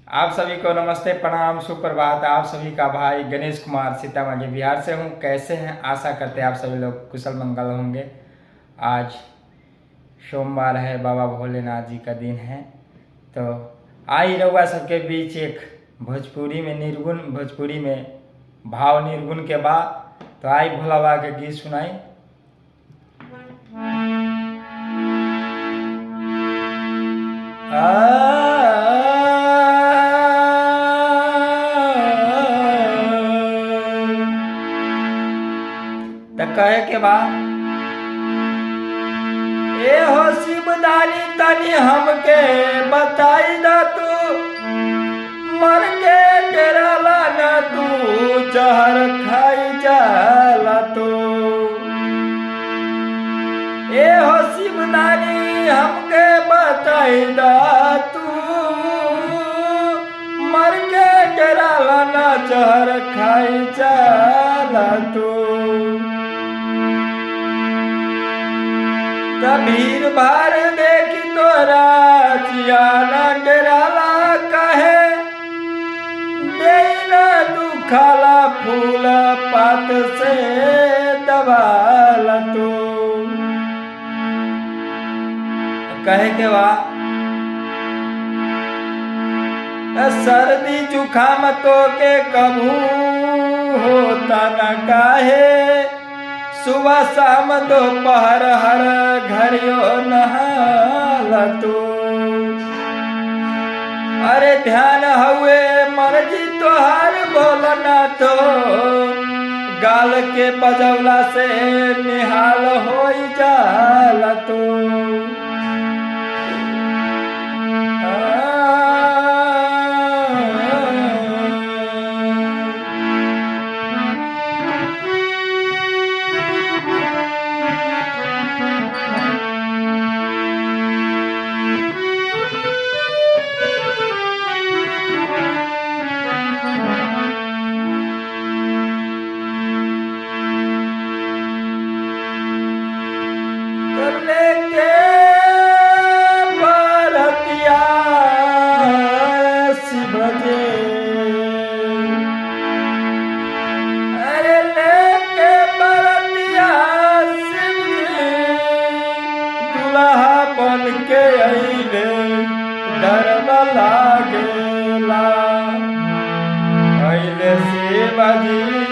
आप सभी को नमस्ते, प्रणाम, सुप्रभात। आप सभी का भाई गणेश कुमार सीतामढ़ी बिहार से हूँ। कैसे हैं? आशा करते हैं आप सभी लोग कुशल मंगल होंगे। आज सोमवार है, बाबा भोलेनाथ जी का दिन है। तो आई रहुआ सबके बीच एक भोजपुरी में भाव निर्गुण के बाद तो आई भोला बाबा के गीत सुनाई। कहे के बाद ए हो शिवदानी तनी हमके बताई दा तू, मर के डेराला न तू, जहर खाई जाला तू। ए हो शिवदानी हमके बताई दा तू, मर के डेराला न, जहर खाई जाला तू। भीड़ भाड़ देखी तोरा जियाना डेराला कहे, देना दुखाला फूल पात से दबाला तू। कहे के बाद सर्दी जुखाम तो के कभू होता न काहे, सुबह शाम दोपहर हर घरियो नहाला तू। अरे ध्यान हुए मर्जी तोहार बोलना तो, गाल के बजौला से निहाल हो जाला तू। बन के अइले डर लागेला, अइले शिवजी